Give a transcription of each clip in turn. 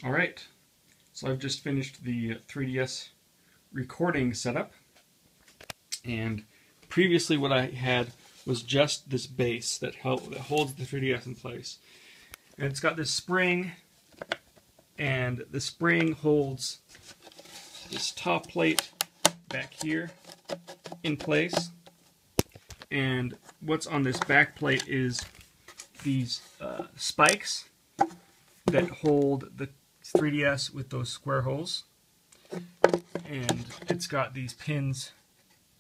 Alright, so I've just finished the 3DS recording setup, and previously what I had was just this base that holds the 3DS in place. And it's got this spring, and the spring holds this top plate back here in place, and what's on this back plate is these spikes that hold the 3DS with those square holes, and it's got these pins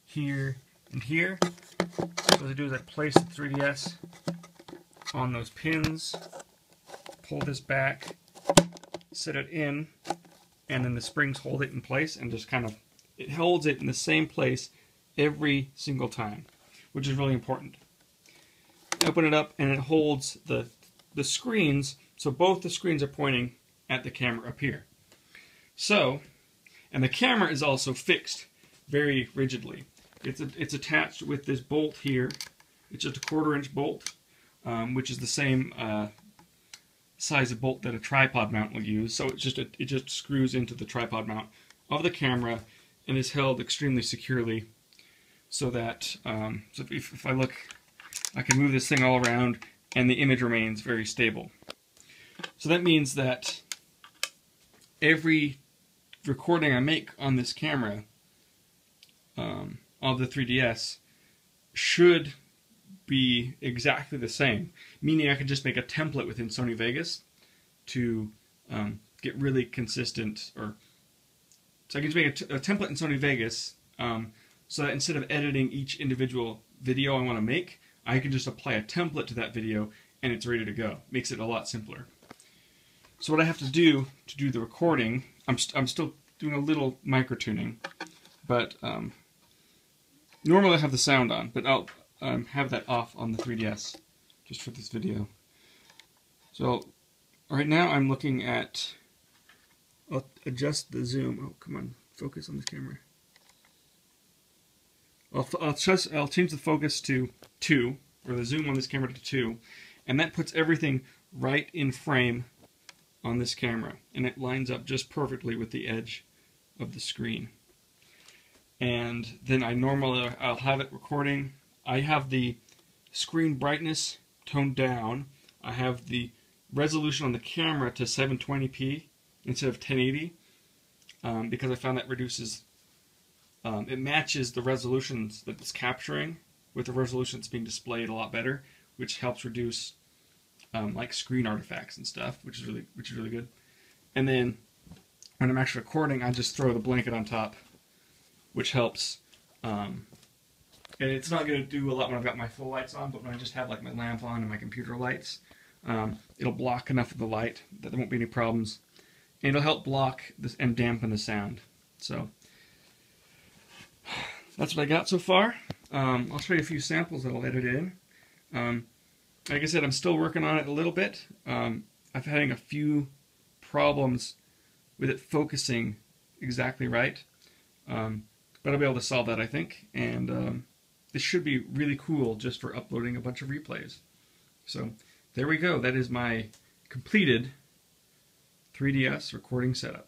here and here. So what I do is I place the 3DS on those pins, pull this back, set it in, and then the springs hold it in place, and just kind of, it holds it in the same place every single time, which is really important. Open it up and it holds the screens, so both the screens are pointing at the camera up here. So, and the camera is also fixed very rigidly. It's attached with this bolt here. It's just a 1/4-inch bolt, which is the same size of bolt that a tripod mount will use. So it just screws into the tripod mount of the camera and is held extremely securely, so that so if I look, I can move this thing all around and the image remains very stable. So that means that every recording I make on this camera of the 3DS should be exactly the same, meaning I can just make a template within Sony Vegas to get really consistent, or so I can just make a template in Sony Vegas so that instead of editing each individual video I want to make, I can just apply a template to that video and it's ready to go. Makes it a lot simpler. So what I have to do the recording, I'm still doing a little micro tuning, but normally I have the sound on, but I'll have that off on the 3DS just for this video. So right now I'm looking at, I'll adjust the zoom. Oh, come on, focus on this camera. I'll change the focus to 2, or the zoom on this camera to 2, and that puts everything right in frame on this camera, and it lines up just perfectly with the edge of the screen. And then I'll have it recording. I have the screen brightness toned down. I have the resolution on the camera to 720p instead of 1080, because I found that reduces, it matches the resolutions that it's capturing with the resolution that's being displayed a lot better, which helps reduce like screen artifacts and stuff, which is really good. And then when I'm actually recording, I just throw the blanket on top, which helps. And it's not going to do a lot when I've got my full lights on, but when I just have like my lamp on and my computer lights, it'll block enough of the light that there won't be any problems, and it'll help block this and dampen the sound. So that's what I got so far. I'll show you a few samples that I'll edit in. Like I said, I'm still working on it a little bit. I'm having a few problems with it focusing exactly right, but I'll be able to solve that, I think, and this should be really cool just for uploading a bunch of replays. So there we go. That is my completed 3DS recording setup.